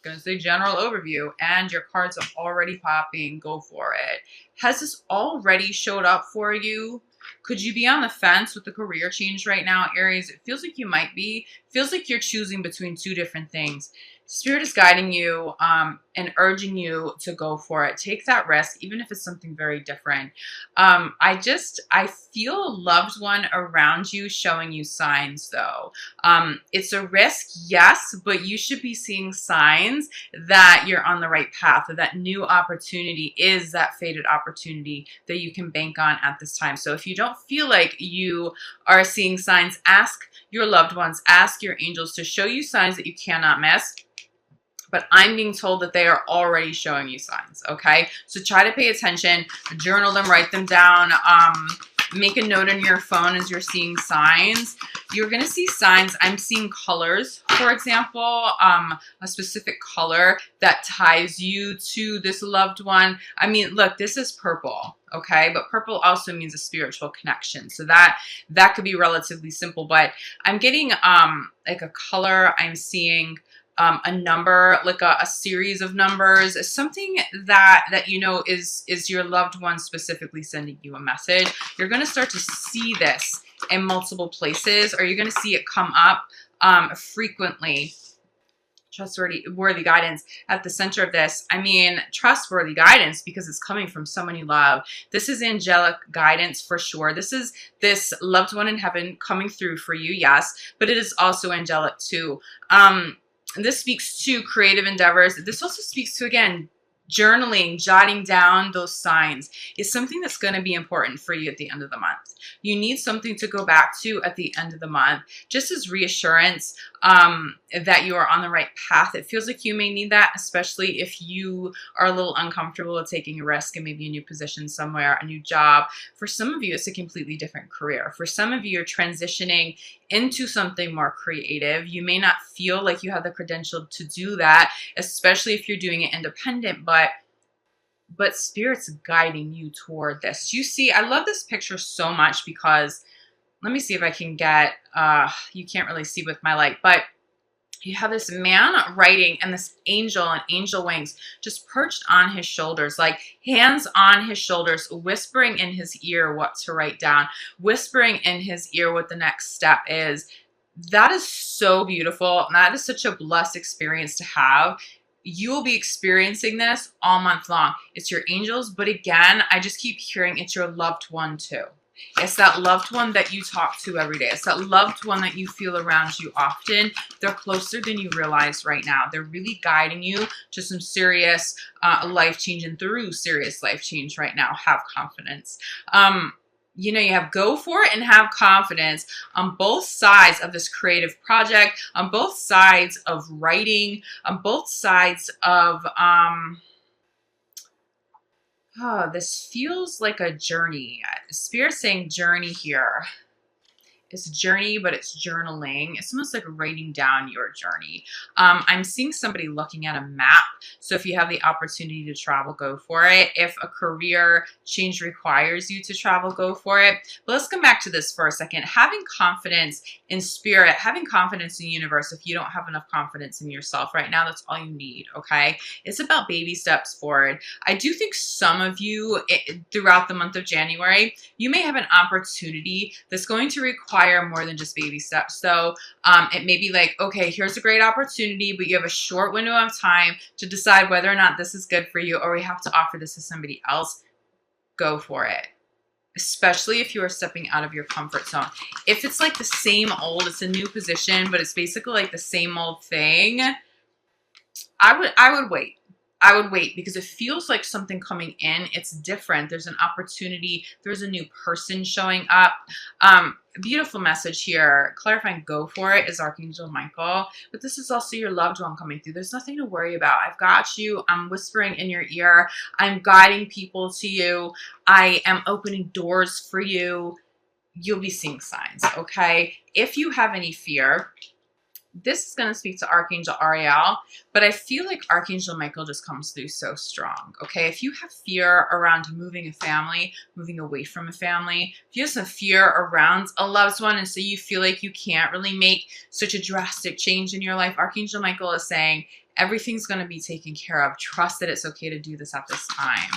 going to say general overview, and your cards are already popping. Go for it. Has this already showed up for you? Could you be on the fence with the career change right now, Aries? It feels like you might be. It feels like you're choosing between two different things. Spirit is guiding you and urging you to go for it. Take that risk, even if it's something very different. I feel a loved one around you showing you signs, though. It's a risk, yes, but you should be seeing signs that you're on the right path, that new opportunity is that fated opportunity that you can bank on at this time. So if you don't feel like you are seeing signs, ask your loved ones, ask your angels to show you signs that you cannot miss. But I'm being told that they are already showing you signs, okay? So try to pay attention, journal them, write them down, make a note on your phone as you're seeing signs. You're going to see signs. I'm seeing colors, for example, a specific color that ties you to this loved one. I mean, look, this is purple, okay? But purple also means a spiritual connection. So that could be relatively simple, but I'm getting like a color. I'm seeing a number, like a series of numbers, something that you know is your loved one specifically sending you a message. You're going to start to see this in multiple places, or you're going to see it come up frequently. Trustworthy guidance at the center of this. I mean, trustworthy guidance because it's coming from someone you love. This is angelic guidance for sure. This is this loved one in heaven coming through for you, yes, but it is also angelic too. This speaks to creative endeavors. This also speaks to, again, journaling, jotting down those signs is something that's going to be important for you at the end of the month. You need something to go back to at the end of the month, just as reassurance that you are on the right path. It feels like you may need that, especially if you are a little uncomfortable with taking a risk and maybe a new position somewhere, a new job. For some of you, it's a completely different career. For some of you, you're transitioning into something more creative. You may not feel like you have the credential to do that, especially if you're doing it independent, but Spirit's guiding you toward this. You see, I love this picture so much because, let me see if I can get, you can't really see with my light, but you have this man writing and this angel and angel wings just perched on his shoulders, like hands on his shoulders, whispering in his ear what to write down, whispering in his ear what the next step is. That is so beautiful. And that is such a blessed experience to have. You will be experiencing this all month long. It's your angels, but again, I just keep hearing it's your loved one too. It's that loved one that you talk to every day. It's that loved one that you feel around you often. They're closer than you realize right now. They're really guiding you to some serious life change and through serious life change right now. Have confidence. You know, you have go for it and have confidence on both sides of this creative project, on both sides of writing, on both sides of, this feels like a journey. Spirit's saying journey here. It's journey, but it's journaling. It's almost like writing down your journey. I'm seeing somebody looking at a map. So if you have the opportunity to travel, go for it. If a career change requires you to travel, go for it. But let's come back to this for a second. Having confidence in spirit, having confidence in the universe. If you don't have enough confidence in yourself right now, that's all you need, okay? It's about baby steps forward. I do think some of you throughout the month of January, you may have an opportunity that's going to require more than just baby steps. So it may be like, okay, here's a great opportunity, but you have a short window of time to decide whether or not this is good for you, or we have to offer this to somebody else. Go for it. Especially if you are stepping out of your comfort zone. If it's like the same old, it's a new position, but it's basically like the same old thing, I would wait. I would wait because it feels like something coming in. It's different. There's an opportunity. There's a new person showing up. Beautiful message here. Clarifying go for it is Archangel Michael, but this is also your loved one coming through. There's nothing to worry about. I've got you. I'm whispering in your ear. I'm guiding people to you. I am opening doors for you. You'll be seeing signs, okay? If you have any fear, this is going to speak to Archangel Ariel, but I feel like Archangel Michael just comes through so strong, okay? If you have fear around moving a family, moving away from a family, if you have some fear around a loved one and so you feel like you can't really make such a drastic change in your life, Archangel Michael is saying Everything's going to be taken care of. Trust that it's okay to do this at this time.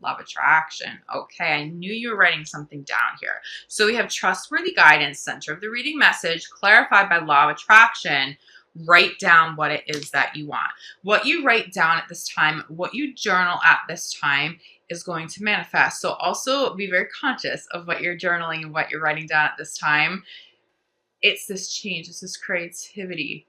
Love attraction. Okay, I knew you were writing something down here. So we have trustworthy guidance, center of the reading message, clarified by law of attraction. Write down what it is that you want. What you write down at this time, what you journal at this time is going to manifest. So also be very conscious of what you're journaling and what you're writing down at this time. It's this change. It's this creativity.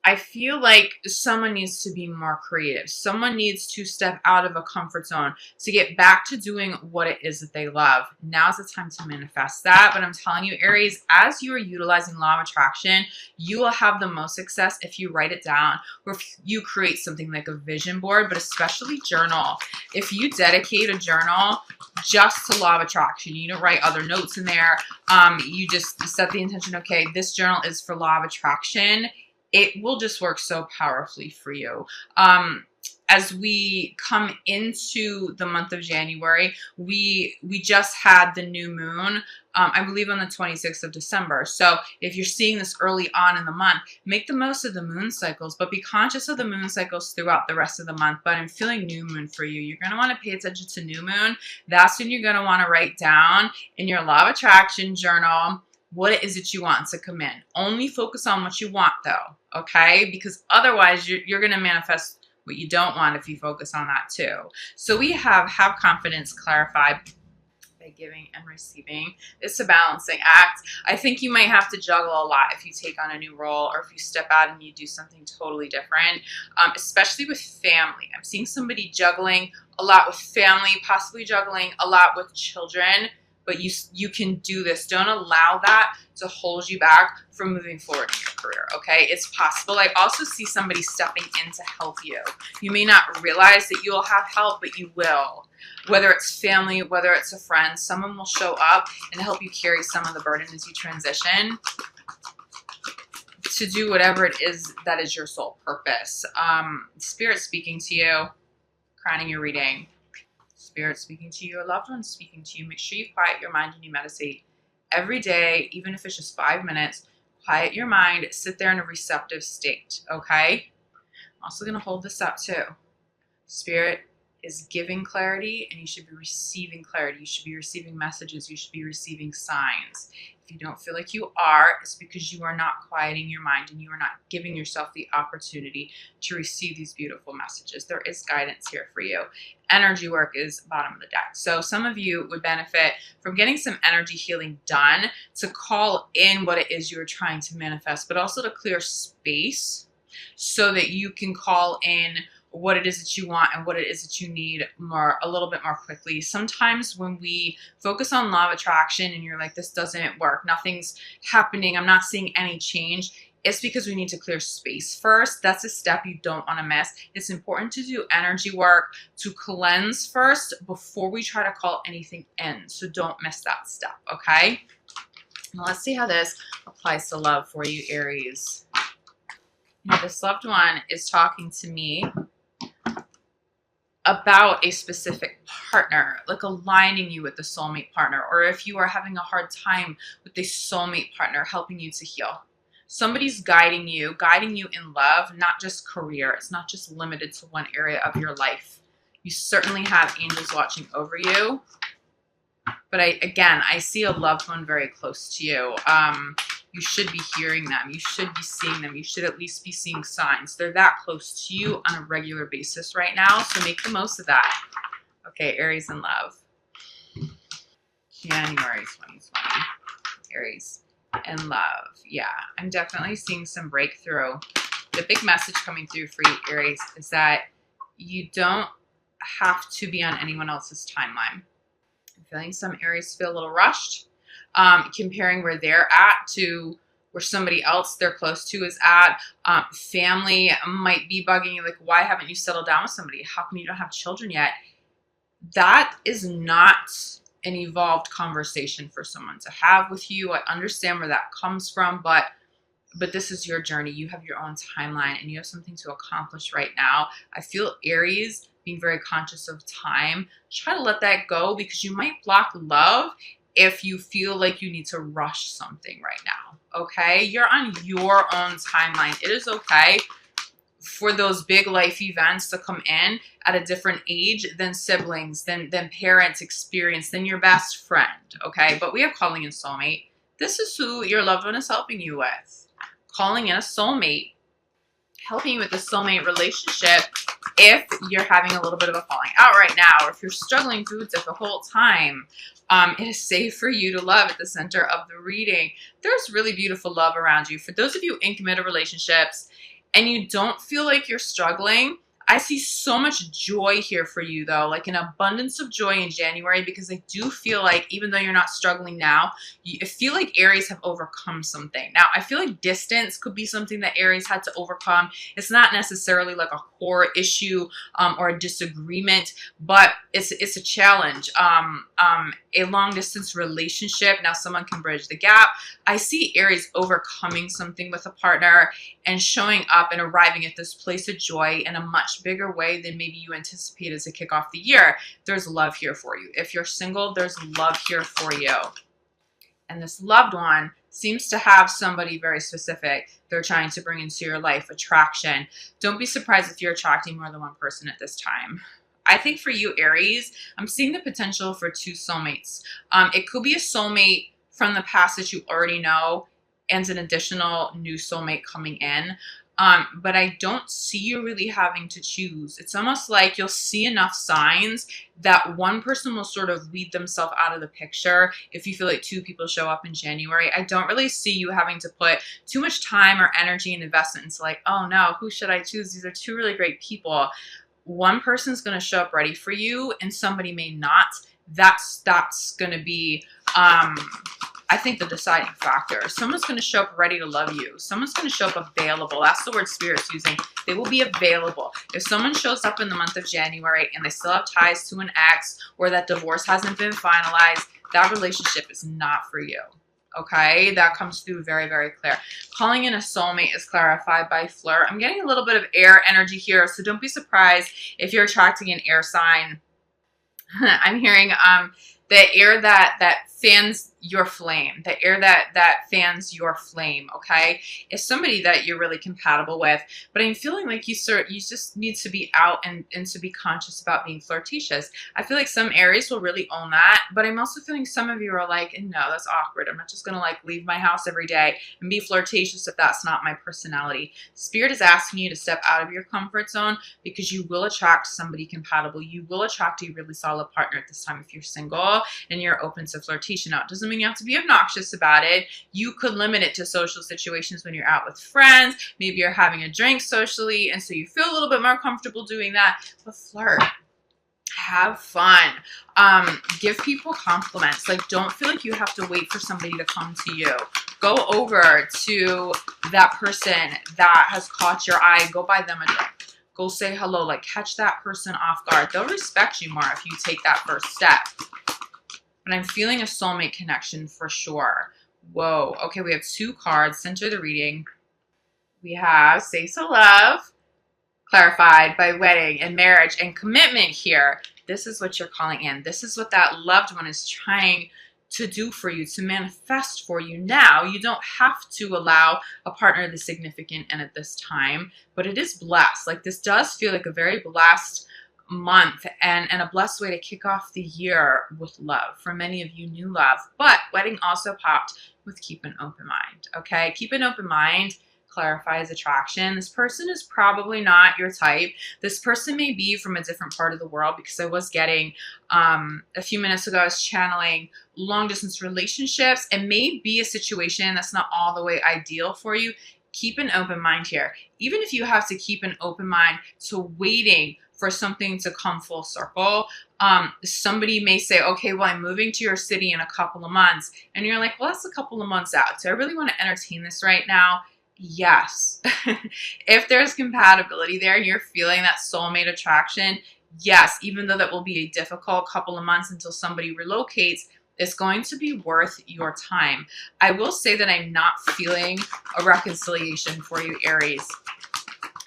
I feel like someone needs to be more creative. Someone needs to step out of a comfort zone to get back to doing what it is that they love. Now's the time to manifest that. But I'm telling you, Aries, as you are utilizing law of attraction, you will have the most success if you write it down or if you create something like a vision board, but especially journal. If you dedicate a journal just to law of attraction, you don't write other notes in there. You just set the intention, okay, this journal is for law of attraction. It will just work so powerfully for you. As we come into the month of January, we just had the new moon, I believe on the 26th of December. So if you're seeing this early on in the month, make the most of the moon cycles, but be conscious of the moon cycles throughout the rest of the month. But I'm feeling new moon for you. You're going to want to pay attention to new moon. That's when you're going to want to write down in your law of attraction journal what it is that you want to come in. Only focus on what you want though, okay? Because otherwise you're going to manifest what you don't want if you focus on that too. So we have confidence clarified by giving and receiving. It's a balancing act. I think you might have to juggle a lot if you take on a new role or if you step out and you do something totally different, especially with family. I'm seeing somebody juggling a lot with family, possibly juggling a lot with children. But you can do this. Don't allow that to hold you back from moving forward in your career, okay? It's possible. I also see somebody stepping in to help you. You may not realize that you'll have help, but you will. Whether it's family, whether it's a friend, someone will show up and help you carry some of the burden as you transition to do whatever it is that is your sole purpose. Spirit speaking to you, crowning your reading. Spirit speaking to you, a loved one speaking to you. Make sure you quiet your mind and you meditate every day, even if it's just 5 minutes. Quiet your mind, sit there in a receptive state, okay? I'm also going to hold this up too. Spirit is giving clarity and you should be receiving clarity. You should be receiving messages. You should be receiving signs. If you don't feel like you are, it's because you are not quieting your mind and you are not giving yourself the opportunity to receive these beautiful messages. There is guidance here for you. Energy work is bottom of the deck. So some of you would benefit from getting some energy healing done to call in what it is you are trying to manifest, but also to clear space so that you can call in what it is that you want and what it is that you need a little bit more quickly. Sometimes when we focus on law of attraction and you're like, this doesn't work, nothing's happening, I'm not seeing any change, it's because we need to clear space first. That's a step you don't want to miss. It's important to do energy work, to cleanse first before we try to call anything in. So don't miss that step, okay? Now let's see how this applies to love for you, Aries. Now, this loved one is talking to me about a specific partner, like aligning you with the soulmate partner, or if you are having a hard time with the soulmate partner, helping you to heal. Somebody's guiding you in love, not just career. It's not just limited to one area of your life. You certainly have angels watching over you. But I see a loved one very close to you. You should be hearing them. You should be seeing them. You should at least be seeing signs. They're that close to you on a regular basis right now, so make the most of that. Okay, Aries in love. January 2020. Aries in love. Yeah, I'm definitely seeing some breakthrough. The big message coming through for you, Aries, is that you don't have to be on anyone else's timeline. I'm feeling some Aries feel a little rushed. Comparing where they're at to where somebody else they're close to is at. Family might be bugging you, like, why haven't you settled down with somebody? How come you don't have children yet? That is not an evolved conversation for someone to have with you. I understand where that comes from, but this is your journey. You have your own timeline and you have something to accomplish right now. I feel Aries being very conscious of time. Try to let that go because you might block love if you feel like you need to rush something right now, okay? You're on your own timeline. It is okay for those big life events to come in at a different age than siblings, than parents experience, than your best friend, okay? But we have calling in soulmate. This is who your loved one is helping you with. Calling in a soulmate, helping you with the soulmate relationship if you're having a little bit of a falling out right now, or if you're struggling through a difficult time. It is safe for you to love at the center of the reading. There's really beautiful love around you. For those of you in committed relationships and you don't feel like you're struggling, I see so much joy here for you, though, like an abundance of joy in January, because I do feel like even though you're not struggling now, I feel like Aries have overcome something. Now, I feel like distance could be something that Aries had to overcome. It's not necessarily like a core issue or a disagreement, but it's a challenge. A long distance relationship. Now someone can bridge the gap. I see Aries overcoming something with a partner and showing up and arriving at this place of joy in a much bigger way than maybe you anticipated to kick off the year. There's love here for you. If you're single, there's love here for you. And this loved one seems to have somebody very specific they're trying to bring into your life, attraction. Don't be surprised if you're attracting more than one person at this time. I think for you, Aries, I'm seeing the potential for 2 soulmates. It could be a soulmate from the past that you already know and an additional new soulmate coming in. But I don't see you really having to choose. It's almost like you'll see enough signs that one person will sort of weed themselves out of the picture if you feel like 2 people show up in January. I don't really see you having to put too much time or energy and investment into like, oh no, who should I choose? These are 2 really great people. One person's going to show up ready for you and somebody may not. That's going to be, I think, the deciding factor. Someone's going to show up ready to love you. Someone's going to show up available. That's the word Spirit's using. They will be available. If someone shows up in the month of January and they still have ties to an ex, or that divorce hasn't been finalized, that relationship is not for you. Okay, that comes through very, very clear. Calling in a soulmate is clarified by flirt. I'm getting a little bit of air energy here, so don't be surprised if you're attracting an air sign. I'm hearing the air that fans your flame, the air that fans your flame, okay? It's somebody that you're really compatible with, but I'm feeling like you just need to be out and to be conscious about being flirtatious. I feel like some Aries will really own that, but I'm also feeling some of you are like, no, that's awkward. I'm not just gonna like leave my house every day and be flirtatious if that's not my personality. Spirit is asking you to step out of your comfort zone because you will attract somebody compatible. You will attract a really solid partner at this time if you're single and you're open to flirtation. Now, it doesn't mean you have to be obnoxious about it. You could limit it to social situations when you're out with friends. Maybe you're having a drink socially, and so you feel a little bit more comfortable doing that. But flirt. Have fun. Give people compliments. Like, don't feel like you have to wait for somebody to come to you. Go over to that person that has caught your eye. Go buy them a drink. Go say hello. Like, catch that person off guard. They'll respect you more if you take that first step. But I'm feeling a soulmate connection for sure. Whoa. Okay, we have 2 cards. Center the reading. We have Say So Love, clarified by wedding and marriage and commitment here. This is what you're calling in. This is what that loved one is trying to do for you, to manifest for you now. You don't have to allow a partner this significant and at this time, but it is blessed. Like, this does feel like a very blessed month and a blessed way to kick off the year with love. For many of you, new love, but wedding also popped with keep an open mind. Okay, keep an open mind clarifies attraction. This person is probably not your type. This person may be from a different part of the world, because I was getting a few minutes ago, I was channeling long distance relationships. It may be a situation that's not all the way ideal for you. Keep an open mind here. Even if you have to keep an open mind to waiting for something to come full circle. Somebody may say, okay, well, I'm moving to your city in a couple of months. And you're like, well, that's a couple of months out. Do I really want to entertain this right now? Yes. If there's compatibility there and you're feeling that soulmate attraction, yes, even though that will be a difficult couple of months until somebody relocates, it's going to be worth your time. I will say that I'm not feeling a reconciliation for you, Aries.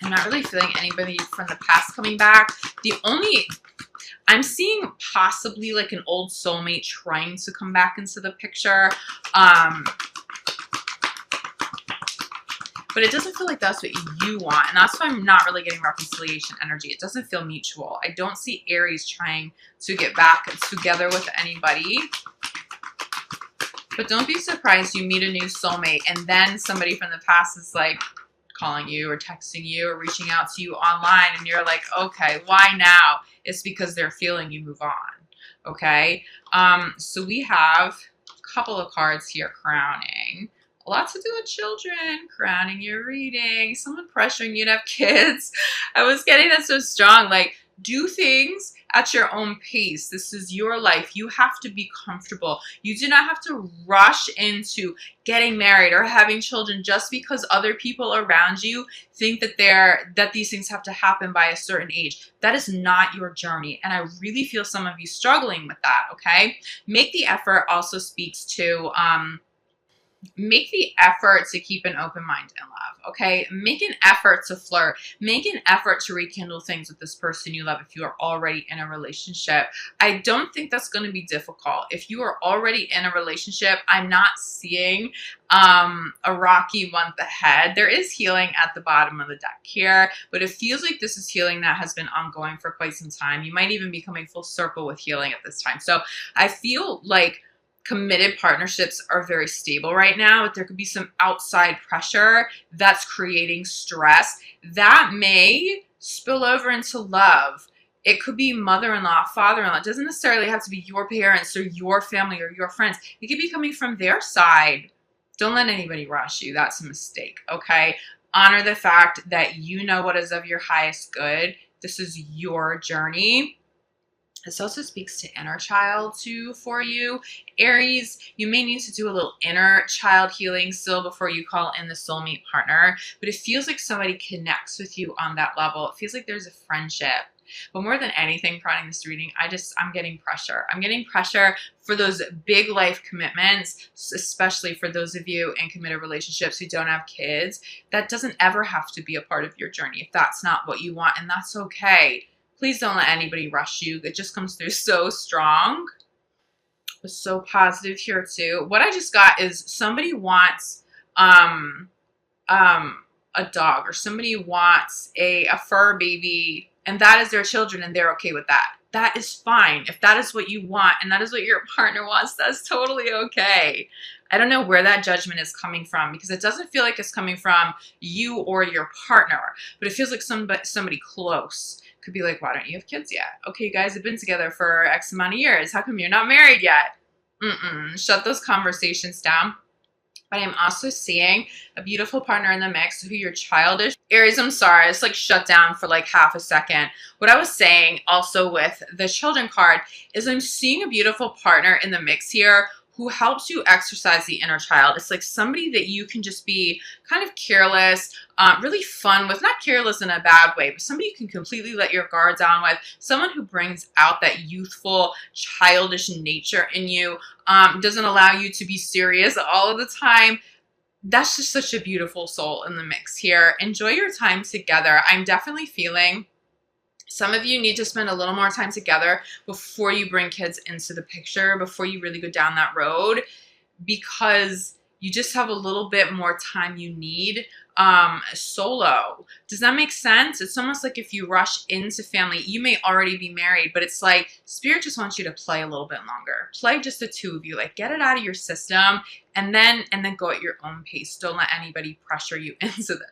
I'm not really feeling anybody from the past coming back. I'm seeing possibly like an old soulmate trying to come back into the picture. But but it doesn't feel like that's what you want. And that's why I'm not really getting reconciliation energy. It doesn't feel mutual. I don't see Aries trying to get back together with anybody. But don't be surprised you meet a new soulmate and then somebody from the past is like calling you or texting you or reaching out to you online and you're like, okay, why now? It's because they're feeling you move on. Okay. So we have a couple of cards here crowning. A lot to do with children, crowning your reading, someone pressuring you to have kids. I was getting that so strong. Like, do things at your own pace. This is your life. You have to be comfortable. You do not have to rush into getting married or having children just because other people around you think that these things have to happen by a certain age. That is not your journey. And I really feel some of you struggling with that, okay? Make the effort also speaks to make the effort to keep an open mind in love, okay? Make an effort to flirt. Make an effort to rekindle things with this person you love if you are already in a relationship. I don't think that's going to be difficult. If you are already in a relationship, I'm not seeing a rocky month ahead. There is healing at the bottom of the deck here, but it feels like this is healing that has been ongoing for quite some time. You might even be coming full circle with healing at this time. So I feel like committed partnerships are very stable right now, but there could be some outside pressure that's creating stress that may spill over into love. It could be mother-in-law, father-in-law. It doesn't necessarily have to be your parents or your family or your friends. It could be coming from their side. Don't let anybody rush you. That's a mistake, okay? Honor the fact that you know what is of your highest good. This is your journey. This also speaks to inner child too for you. Aries, you may need to do a little inner child healing still before you call in the soulmate partner, but it feels like somebody connects with you on that level. It feels like there's a friendship. But more than anything, crowning this reading, I'm getting pressure. I'm getting pressure for those big life commitments, especially for those of you in committed relationships who don't have kids. That doesn't ever have to be a part of your journey if that's not what you want, and that's okay. Please don't let anybody rush you. It just comes through so strong. It was so positive here too. What I just got is somebody wants a dog, or somebody wants a fur baby, and that is their children, and they're okay with that. That is fine. If that is what you want and that is what your partner wants, that's totally okay. I don't know where that judgment is coming from, because it doesn't feel like it's coming from you or your partner, but it feels like somebody close. Could be like, why don't you have kids yet? Okay, you guys have been together for X amount of years. How come you're not married yet? Shut those conversations down. But I'm also seeing a beautiful partner in the mix who you're childish. Aries, I'm sorry, it's like shut down for like half a second. What I was saying also with the children card is I'm seeing a beautiful partner in the mix here who helps you exercise the inner child. It's like somebody that you can just be kind of careless, really fun with, not careless in a bad way, but somebody you can completely let your guard down with, someone who brings out that youthful, childish nature in you, doesn't allow you to be serious all of the time. That's just such a beautiful soul in the mix here. Enjoy your time together. I'm definitely feeling some of you need to spend a little more time together before you bring kids into the picture, before you really go down that road, because you just have a little bit more time you need solo. Does that make sense? It's almost like if you rush into family, you may already be married, but it's like Spirit just wants you to play a little bit longer. Play just the two of you, like get it out of your system and then go at your own pace. Don't let anybody pressure you into this.